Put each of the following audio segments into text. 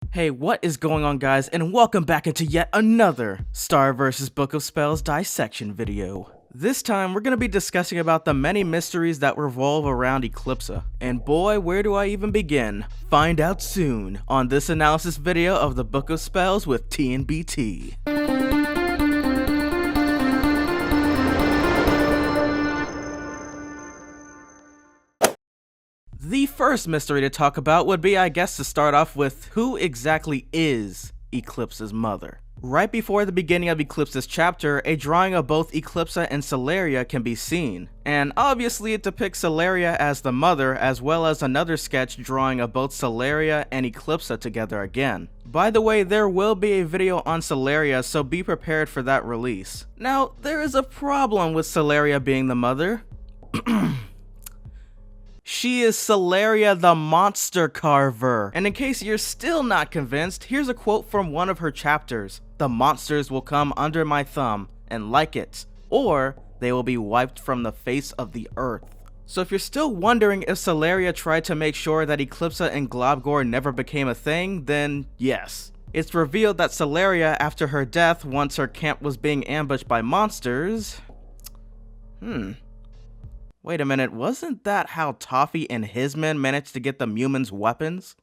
Hey, what is going on, guys, and welcome back into yet another Star vs. Book of Spells dissection video. This time, we're going to be discussing about the many mysteries that revolve around Eclipsa, and boy, where do I even begin? Find out soon on this analysis video of the Book of Spells with TNBT. The first mystery to talk about would be, I guess, to start off with who exactly is Eclipsas Mother. Right before the beginning of Eclipse's chapter, a drawing of both Eclipsa and Solaria can be seen, and obviously it depicts Solaria as the mother, as well as another sketch drawing of both Solaria and Eclipsa together again. By the way, there will be a video on Solaria, so be prepared for that release. Now, there is a problem with Solaria being the mother. She is Solaria the Monster Carver. And in case you're still not convinced, here's a quote from one of her chapters. "The monsters will come under my thumb and like it, or they will be wiped from the face of the earth." So if you're still wondering if Solaria tried to make sure that Eclipsa and Globgor never became a thing, then yes. It's revealed that Solaria, after her death, once her camp was being ambushed by monsters... Wait a minute, wasn't that how Toffee and his men managed to get the Mumins' weapons?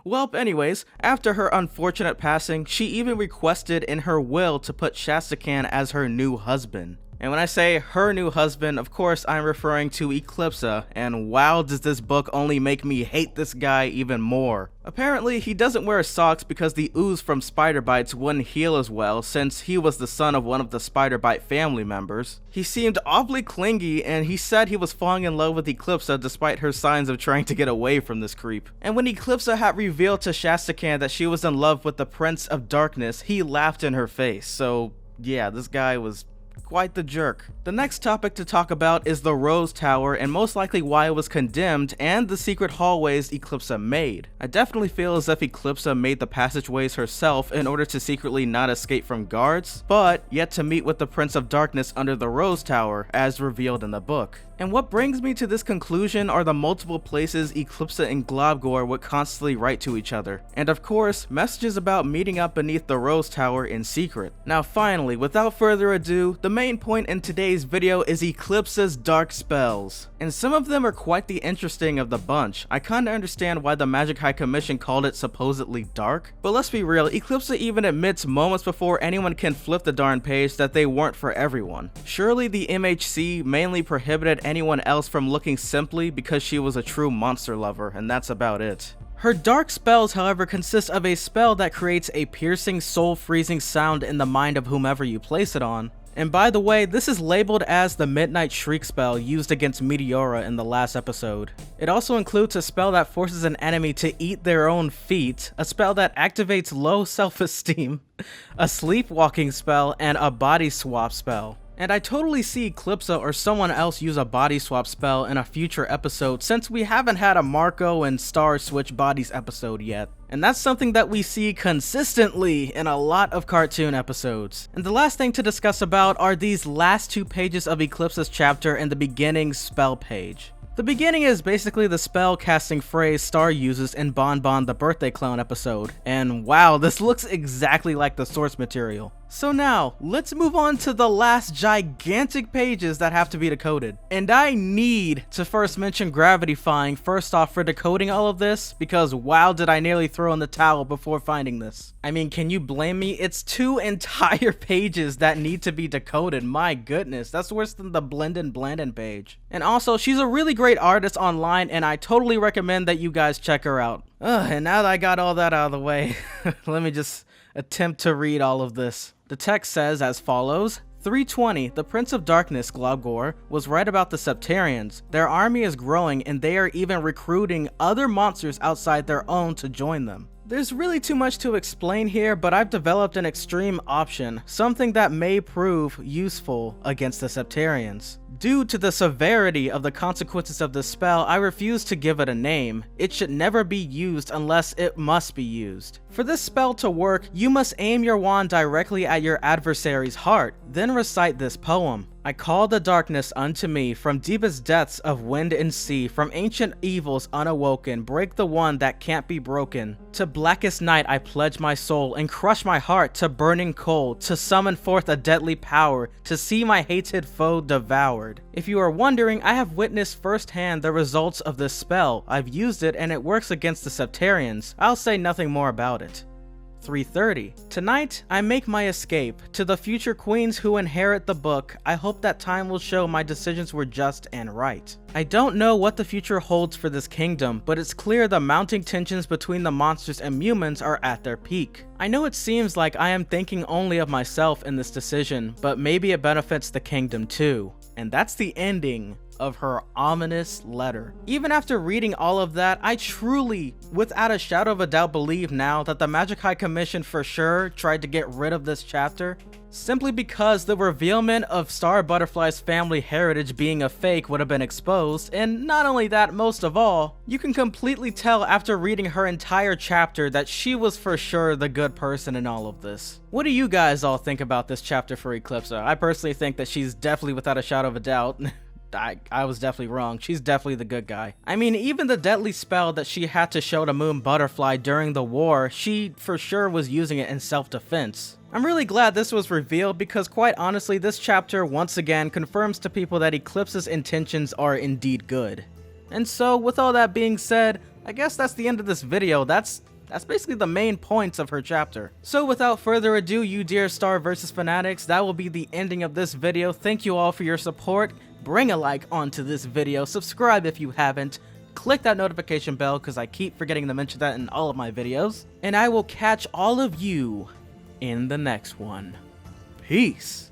Well, anyways, after her unfortunate passing, she even requested in her will to put Shastican as her new husband. And when I say her new husband, of course I'm referring to Eclipsa, and wow, does this book only make me hate this guy even more. Apparently, he doesn't wear socks because the ooze from spider bites wouldn't heal as well, since he was the son of one of the spider bite family members. He seemed awfully clingy, and he said he was falling in love with Eclipsa despite her signs of trying to get away from this creep. And when Eclipsa had revealed to Shastican that she was in love with the Prince of Darkness, he laughed in her face, so yeah, this guy was quite the jerk. The next topic to talk about is the Rose Tower, and most likely why it was condemned, and the secret hallways Eclipsa made. I definitely feel as if Eclipsa made the passageways herself in order to secretly not escape from guards, but yet to meet with the Prince of Darkness under the Rose Tower, as revealed in the book. And what brings me to this conclusion are the multiple places Eclipsa and Globgor would constantly write to each other, and of course, messages about meeting up beneath the Rose Tower in secret. Now finally, without further ado, the main point in today's video is Eclipsa's dark spells. And some of them are quite the interesting of the bunch. I kinda understand why the Magic High Commission called it supposedly dark, but let's be real, Eclipsa even admits moments before anyone can flip the darn page that they weren't for everyone. Surely the MHC mainly prohibited anyone else from looking simply because she was a true monster lover, and that's about it. Her dark spells, however, consist of a spell that creates a piercing, soul-freezing sound in the mind of whomever you place it on. And by the way, this is labeled as the Midnight Shriek spell used against Meteora in the last episode. It also includes a spell that forces an enemy to eat their own feet, a spell that activates low self-esteem, a sleepwalking spell, and a body swap spell. And I totally see Eclipsa or someone else use a body swap spell in a future episode, since we haven't had a Marco and Star switch bodies episode yet. And that's something that we see consistently in a lot of cartoon episodes. And the last thing to discuss about are these last two pages of Eclipsa's chapter and the beginning spell page. The beginning is basically the spell casting phrase Star uses in Bon Bon the Birthday Clown episode, and wow, this looks exactly like the source material. So now, let's move on to the last gigantic pages that have to be decoded. And I need to first mention Gravity-fying first off for decoding all of this, because wow did I nearly throw in the towel before finding this. I mean, can you blame me? It's 2 entire pages that need to be decoded, my goodness, that's worse than the Blendin' Blandin' page. And also, she's a really great artist online, and I totally recommend that you guys check her out. And now that I got all that out of the way, let me just attempt to read all of this. The text says as follows: 320, the Prince of Darkness, Globgor, was right about the Septarians. Their army is growing, and they are even recruiting other monsters outside their own to join them. There's really too much to explain here, but I've developed an extreme option, something that may prove useful against the Septarians. Due to the severity of the consequences of this spell, I refuse to give it a name. It should never be used unless it must be used. For this spell to work, you must aim your wand directly at your adversary's heart, then recite this poem. I call the darkness unto me, from deepest depths of wind and sea, from ancient evils unawoken, break the one that can't be broken. To blackest night I pledge my soul, and crush my heart to burning coal, to summon forth a deadly power, to see my hated foe devoured. If you are wondering, I have witnessed firsthand the results of this spell. I've used it and it works against the Septarians. I'll say nothing more about it. 3:30. Tonight, I make my escape. To the future queens who inherit the book, I hope that time will show my decisions were just and right. I don't know what the future holds for this kingdom, but it's clear the mounting tensions between the monsters and humans are at their peak. I know it seems like I am thinking only of myself in this decision, but maybe it benefits the kingdom too. And that's the ending of her ominous letter. Even after reading all of that, I truly, without a shadow of a doubt, believe now that the Magic High Commission for sure tried to get rid of this chapter, simply because the revealment of Star Butterfly's family heritage being a fake would have been exposed, and not only that, most of all, you can completely tell after reading her entire chapter that she was for sure the good person in all of this. What do you guys all think about this chapter for Eclipsa? I personally think that she's definitely, without a shadow of a doubt, I was definitely wrong. She's definitely the good guy. I mean, even the deadly spell that she had to show to Moon Butterfly during the war, she for sure was using it in self-defense. I'm really glad this was revealed because quite honestly, this chapter once again confirms to people that Eclipse's intentions are indeed good. And so with all that being said, I guess that's the end of this video. That's basically the main points of her chapter. So without further ado, you dear Star vs fanatics, that will be the ending of this video. Thank you all for your support. Bring a like onto this video, subscribe if you haven't, click that notification bell because I keep forgetting to mention that in all of my videos, and I will catch all of you in the next one. Peace.